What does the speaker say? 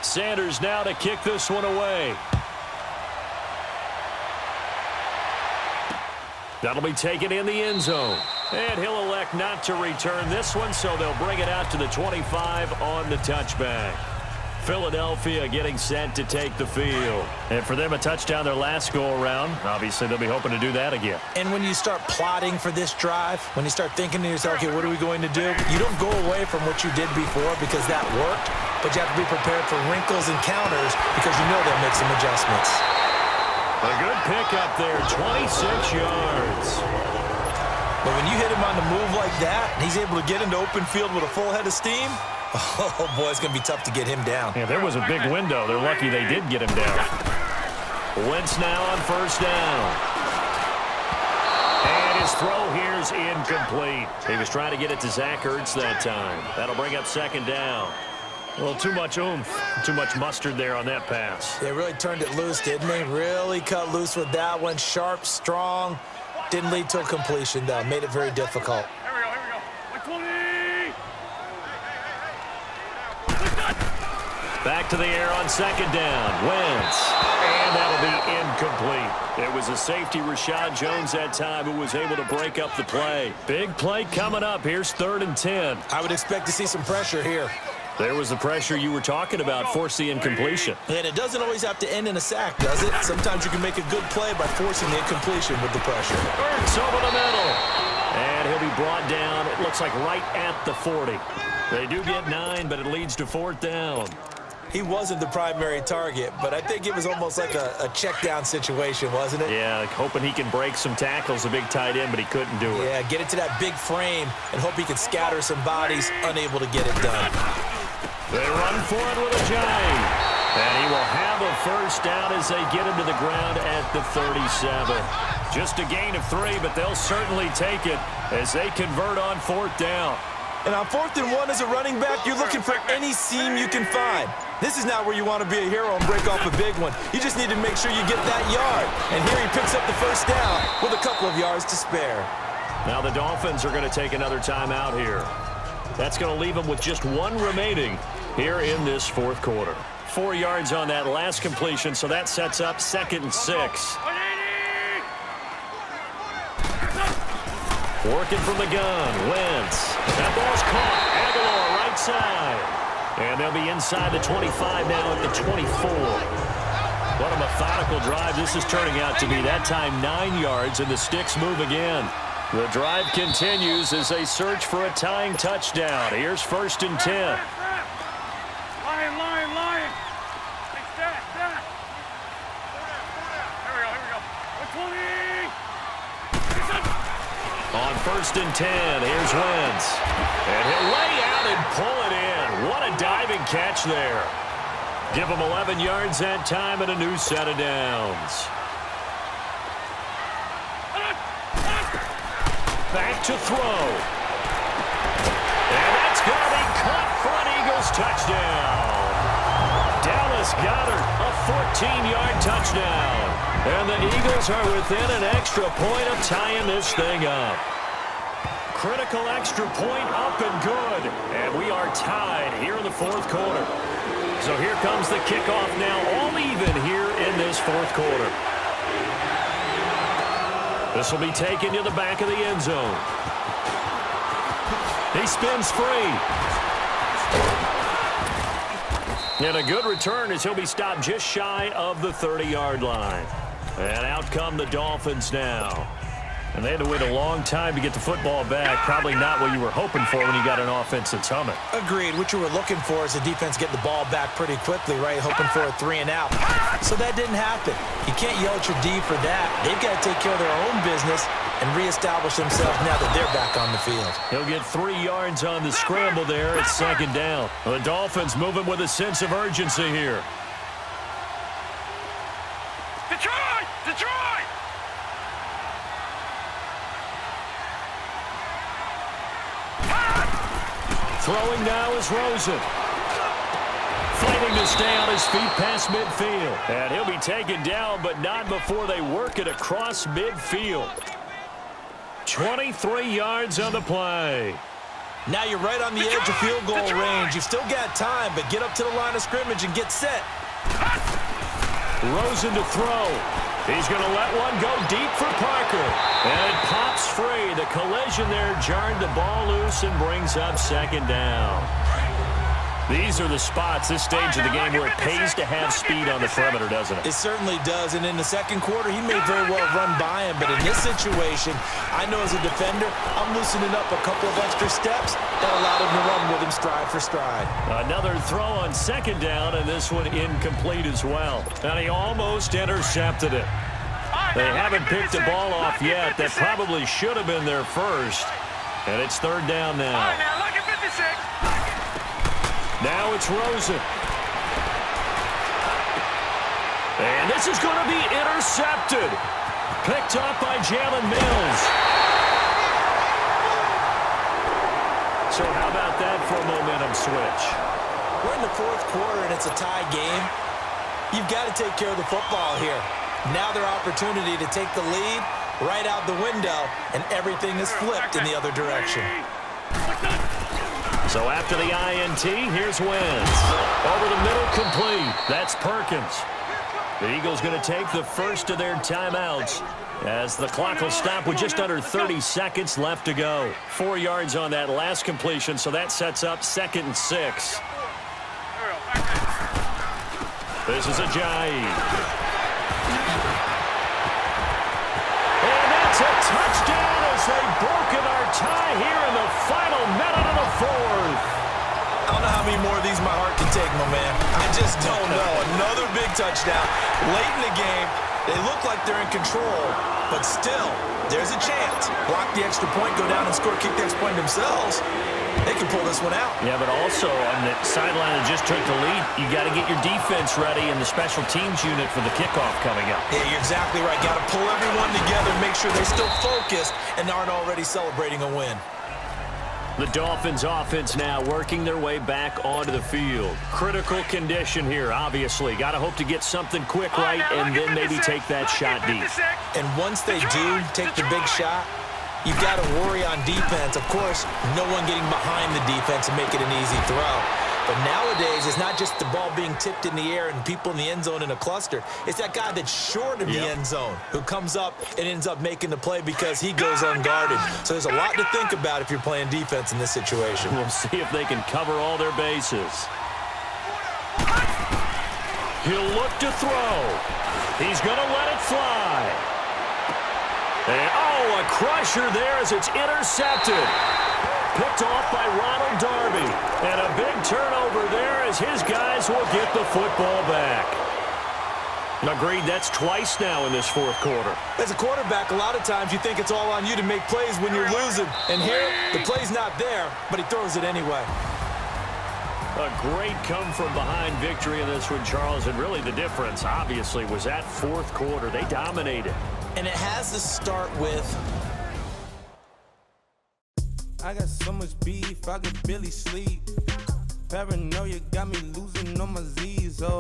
Sanders now to kick this one away. That'll be taken in the end zone. And he'll elect not to return this one, so they'll bring it out to the 25 on the touchback. Philadelphia getting set to take the field. And for them, a touchdown their last go-around. Obviously, they'll be hoping to do that again. And when you start plotting for this drive, when you start thinking to yourself, okay, what are we going to do? You don't go away from what you did before because that worked, but you have to be prepared for wrinkles and counters because you know they'll make some adjustments. A good pickup there, 26 yards. But when you hit him on the move like that, and he's able to get into open field with a full head of steam, oh, boy, it's going to be tough to get him down. Yeah, there was a big window. They're lucky they did get him down. Wentz now on first down. And his throw here is incomplete. He was trying to get it to Zach Ertz that time. That'll bring up second down. Well, too much oomph, too much mustard there on that pass. They really turned it loose, didn't they? Really cut loose with that one. Sharp, strong. Didn't lead to a completion, though. Made it very difficult. Here we go. 120! Back to the air on second down. Wentz. And that'll be incomplete. It was a safety, Rashad Jones, that time, who was able to break up the play. Big play coming up. Here's 3rd and 10. I would expect to see some pressure here. There was the pressure you were talking about, force the incompletion. And it doesn't always have to end in a sack, does it? Sometimes you can make a good play by forcing the incompletion with the pressure. Ertz over the middle. And he'll be brought down, it looks like right at the 40. They do get 9, but it leads to 4th down. He wasn't the primary target, but I think it was almost like a check-down situation, wasn't it? Yeah, like hoping he can break some tackles, a big tight end, but he couldn't do it. Yeah, get it to that big frame and hope he can scatter some bodies, unable to get it done. They run for it with a giant. And he will have a first down as they get him to the ground at the 37. Just a gain of 3, but they'll certainly take it as they convert on 4th down. And on 4th and 1 as a running back, you're looking for any seam you can find. This is not where you want to be a hero and break off a big one. You just need to make sure you get that yard. And here he picks up the first down with a couple of yards to spare. Now the Dolphins are going to take another timeout here. That's going to leave them with just 1 remaining here in this 4th quarter. 4 yards on that last completion, so that sets up 2nd and 6. Working from the gun, Wentz. That ball's caught. Aguilar right side. And they'll be inside the 25 now at the 24. What a methodical drive this is turning out to be. That time 9 yards, and the sticks move again. The drive continues as they search for a tying touchdown. Here's 1st and 10. Lion. Hey, stat. Here we go. 120! On 1st and 10, here's Wentz. And he'll lay out and pull it in. What a diving catch there. Give him 11 yards that time and a new set of downs. Back to throw. And that's going to be caught for an Eagles touchdown. Dallas Goedert, a 14-yard touchdown. And the Eagles are within an extra point of tying this thing up. Critical extra point up and good. And we are tied here in the 4th quarter. So here comes the kickoff now, all even here in this 4th quarter. This will be taken to the back of the end zone. He spins free. And a good return as he'll be stopped just shy of the 30-yard line. And out come the Dolphins now. And they had to wait a long time to get the football back. Probably not what you were hoping for when you got an offense that's humming. Agreed. What you were looking for is the defense getting the ball back pretty quickly, right? Hoping for a 3 and out. So that didn't happen. You can't yell at your D for that. They've got to take care of their own business and reestablish themselves now that they're back on the field. He'll get 3 yards on the scramble there at 2nd down. The Dolphins moving with a sense of urgency here. Detroit! Throwing now is Rosen. Fighting to stay on his feet past midfield. And he'll be taken down, but not before they work it across midfield. 23 yards on the play. Now you're right on the edge of field goal range. You've still got time, but get up to the line of scrimmage and get set. Rosen to throw. He's going to let one go deep for Parker. And it pops free. The collision there jarred the ball loose and brings up second down. These are the spots, this stage of the game, where it pays to have speed on the perimeter, doesn't it? It certainly does, and in the second quarter, he may very well run by him, but in this situation, I know as a defender, I'm loosening up a couple of extra steps that allowed him to run with him stride for stride. Another throw on second down, and this one incomplete as well. And he almost intercepted it. They haven't picked the ball off yet. That probably should have been their first. And it's third down now. All right, now, look at 56. Now it's Rosen. And this is going to be intercepted. Picked up by Jalen Mills. So how about that for a momentum switch? We're in the fourth quarter, and it's a tie game. You've got to take care of the football here. Now their opportunity to take the lead right out the window, and everything is flipped in the other direction. So after the INT, here's Wentz. Over the middle, complete. That's Perkins. The Eagles going to take the first of their timeouts as the clock will stop with just under 30 seconds left to go. 4 yards on that last completion, so that sets up 2nd and 6. This is Ajayi. It's a touchdown as they've broken our tie here in the final minute of the fourth. I don't know how many more of these my heart can take, my man. I just don't know. Another big touchdown. Late in the game, they look like they're in control, but still, there's a chance. Block the extra point, go down and score, kick the extra point themselves. They can pull this one out. Yeah, but also on the sideline that just took the lead, you got to get your defense ready and the special teams unit for the kickoff coming up. Yeah, you're exactly right. Got to pull everyone together, make sure they're still focused and aren't already celebrating a win. The Dolphins offense now working their way back onto the field. Critical condition here, obviously. Got to hope to get something quick right and then maybe take that shot deep. And once they do take the big shot, you've got to worry on defense. Of course, no one getting behind the defense and make it an easy throw. But nowadays, it's not just the ball being tipped in the air and people in the end zone in a cluster. It's that guy that's short of the end zone who comes up and ends up making the play because he goes unguarded. So there's a lot to think about if you're playing defense in this situation. We'll see if they can cover all their bases. He'll look to throw. He's going to let it fly. And, oh, a crusher there as it's intercepted. Picked off by Ronald Darby. And a big turnover there as his guys will get the football back. Agreed, that's twice now in this fourth quarter. As a quarterback, a lot of times you think it's all on you to make plays when you're losing. And here, the play's not there, but he throws it anyway. A great come-from-behind victory in this one, Charles. And really the difference, obviously, was that fourth quarter. They dominated. And it has to start with... I got so much beef, I could barely sleep. Paranoia got me losing on my Z's. Oh.